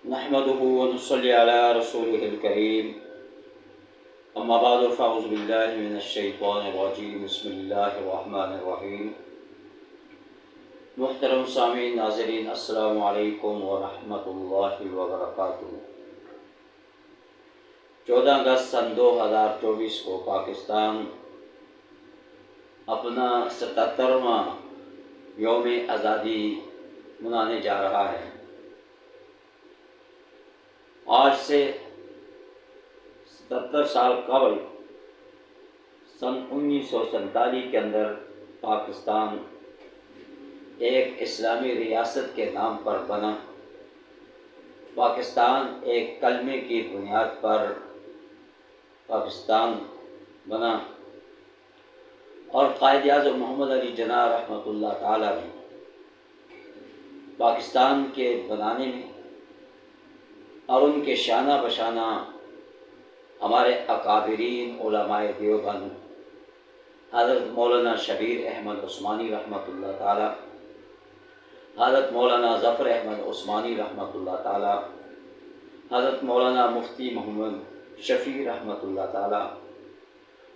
نحمده ونصلي على رسوله الكريم اما بعد فاعوذ بالله من الشیطان الرجیم بسم اللہ الرحمن الرحیم۔ محترم سامعین ناظرین السلام علیکم ورحمۃ اللہ وبرکاتہ۔ 14 اگست سن 2024 کو پاکستان اپنا 77واں یوم آزادی منانے جا رہا ہے۔ آج سے 77 سال قبل سن 1947 کے اندر پاکستان ایک اسلامی ریاست کے نام پر بنا۔ پاکستان ایک کلمے کی بنیاد پر پاکستان بنا اور قائد اعظم محمد علی جناح رحمۃ اللہ تعالی نے پاکستان کے بنانے میں اور ان کے شانہ بشانہ ہمارے اکابرین علماء دیوبند حضرت مولانا شبیر احمد عثمانی رحمۃ اللہ تعالی، حضرت مولانا ظفر احمد عثمانی رحمۃ اللہ تعالی، حضرت مولانا مفتی محمد شفیع رحمۃ اللہ تعالی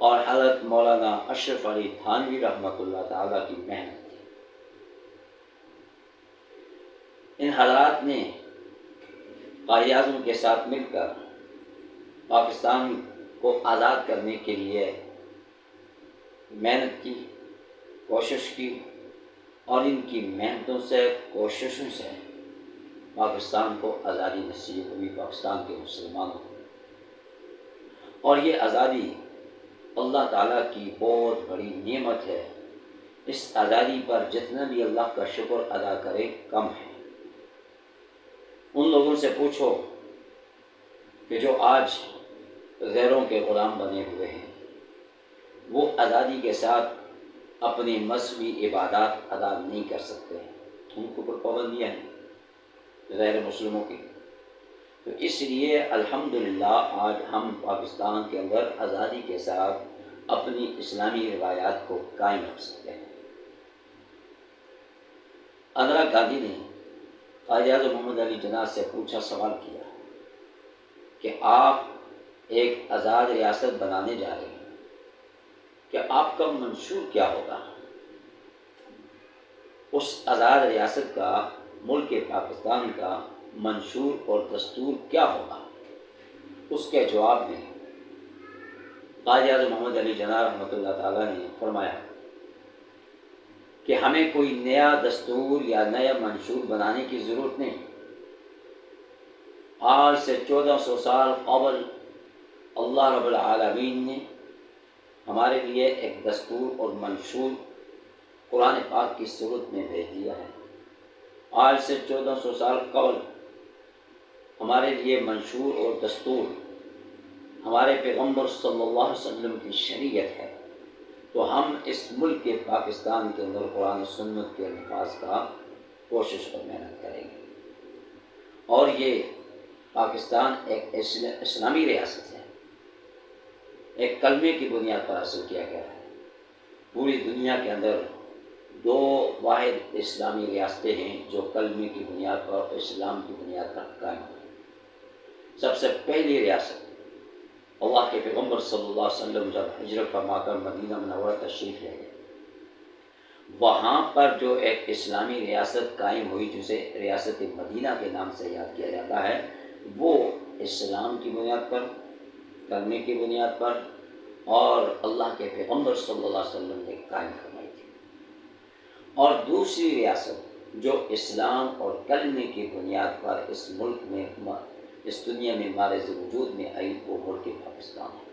اور حضرت مولانا اشرف علی تھانوی رحمۃ اللہ تعالی کی محنت تھی۔ ان حضرات نے قائد اعظم کے ساتھ مل کر پاکستان کو آزاد کرنے کے لیے محنت کی، کوشش کی اور ان کی محنتوں سے، کوششوں سے پاکستان کو آزادی نصیب ہوئی، پاکستان کے مسلمانوں کو۔ اور یہ آزادی اللہ تعالیٰ کی بہت بڑی نعمت ہے۔ اس آزادی پر جتنا بھی اللہ کا شکر ادا کرے کم ہے۔ ان لوگوں سے پوچھو کہ جو آج غیروں کے غلام بنے ہوئے ہیں، وہ آزادی کے ساتھ اپنی مذہبی عبادات ادا نہیں کر سکتے ہیں، ان کو کوئی پابندیاں ہیں غیر مسلموں کی۔ تو اس لیے الحمدللہ آج ہم پاکستان کے اندر آزادی کے ساتھ اپنی اسلامی روایات کو قائم رکھ سکتے ہیں۔ اندرا گاندھی نے قائد اعظم محمد علی جناح سے پوچھا، سوال کیا کہ آپ ایک آزاد ریاست بنانے جا رہے ہیں، کہ آپ کا منشور کیا ہوگا؟ اس آزاد ریاست کا، ملک پاکستان کا منشور اور دستور کیا ہوگا؟ اس کے جواب میں قائد اعظم محمد علی جناح رحمۃ اللہ تعالیٰ نے فرمایا کہ ہمیں کوئی نیا دستور یا نیا منشور بنانے کی ضرورت نہیں۔ آج سے 1400 سال قبل اللہ رب العالمین نے ہمارے لیے ایک دستور اور منشور قرآن پاک کی صورت میں بھیج دیا ہے۔ آج سے 1400 سال قبل ہمارے لیے منشور اور دستور ہمارے پیغمبر صلی اللہ علیہ وسلم کی شریعت ہے۔ تو ہم اس ملک کے پاکستان کے اندر قرآن و سنت کے نفاذ کا کوشش اور محنت کریں گے۔ اور یہ پاکستان ایک اسلامی ریاست ہے، ایک کلمے کی بنیاد پر حاصل کیا گیا ہے۔ پوری دنیا کے اندر 2 واحد اسلامی ریاستیں ہیں جو کلمے کی بنیاد پر، اسلام کی بنیاد پر قائم ہوئی۔ سب سے پہلی ریاست اللہ کے پیغمبر صلی اللہ علیہ وسلم جب ہجرت فرما کر مدینہ منورہ تشریف لے گئے، وہاں پر جو ایک اسلامی ریاست قائم ہوئی جسے ریاست مدینہ کے نام سے یاد کیا جاتا ہے، وہ اسلام کی بنیاد پر، کلمے کی بنیاد پر اور اللہ کے پیغمبر صلی اللہ علیہ وسلم نے قائم فرمائی تھی۔ اور دوسری ریاست جو اسلام اور کلمے کی بنیاد پر اس ملک میں، اس دنیا میں مارز وجود میں آئی، وہ ملک پاکستان ہے۔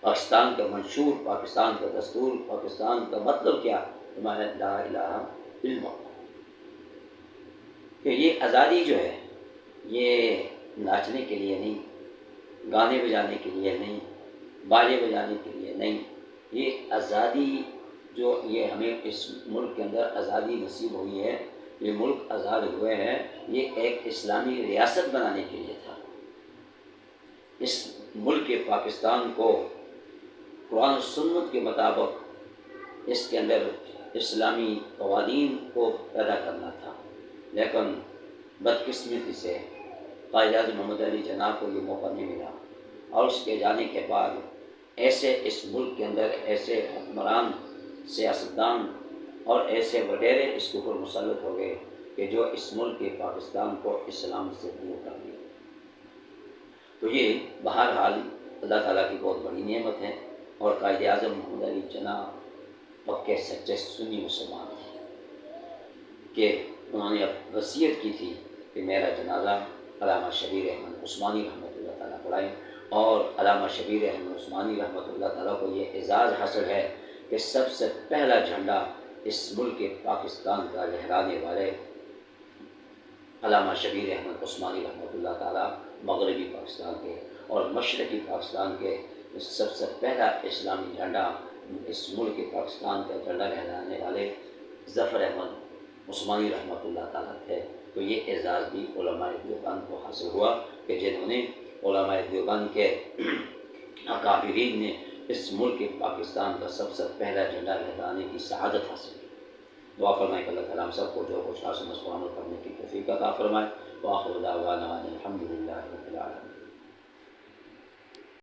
پاکستان کا منشور، پاکستان کا دستور، پاکستان کا مطلب کیا؟ ہمارا لا الہ الا اللہ۔ کہ یہ آزادی جو ہے، یہ ناچنے کے لیے نہیں، گانے بجانے کے لیے نہیں، باجے بجانے کے لیے نہیں۔ یہ آزادی جو یہ ہمیں اس ملک کے اندر آزادی نصیب ہوئی ہے، یہ ملک آزاد ہوئے ہیں، یہ ایک اسلامی ریاست بنانے کے لیے تھا۔ اس ملک پاکستان کو قرآن و سنت کے مطابق اس کے اندر اسلامی قوانین کو پیدا کرنا تھا، لیکن بدقسمتی سے قائد اعظم محمد علی جناح کو یہ موقع نہیں ملا، اور اس کے جانے کے بعد ایسے اس ملک کے اندر ایسے حکمران، سیاستدان اور ایسے وڈیرے اس کے اوپر مسلط ہو گئے کہ جو اس ملک کے پاکستان کو اسلام سے دور کر دیا۔ تو یہ بہرحال اللہ تعالیٰ کی بہت بڑی نعمت ہے، اور قائد اعظم محمد علی جناح پکے سچے سنی مسلمان تھے کہ انہوں نے اب وصیت کی تھی کہ میرا جنازہ علامہ شبیر احمد عثمانی رحمۃ اللہ تعالیٰ پڑھائیں، اور علامہ شبیر احمد عثمانی رحمۃ اللہ تعالیٰ کو یہ اعزاز حاصل ہے کہ سب سے پہلا جھنڈا اس ملک پاکستان کا لہرانے والے علامہ شبیر احمد عثمانی رحمۃ اللہ تعالیٰ مغربی پاکستان کے اور مشرقی پاکستان کے سب سے پہلا اسلامی جھنڈا اس ملک پاکستان کا جھنڈا لہرانے والے ظفر احمد عثمانی رحمۃ اللہ تعالیٰ تھے۔ تو یہ اعزاز بھی علماء دیوبند کو حاصل ہوا کہ جنہوں نے علماء دیوبند کے اکابرین نے اس ملک پاکستان کا سب سے پہلا جھنڈا لہرانے کی سعادت حاصل کی۔ دعا فرمائے کہ اللہ تعالیٰ ہم سب کو جو کچھ سمجھ کو عمل کرنے کی توفیق عطا فرمائے۔ وآخر دعوانا ان الحمد للہ رب العالمین۔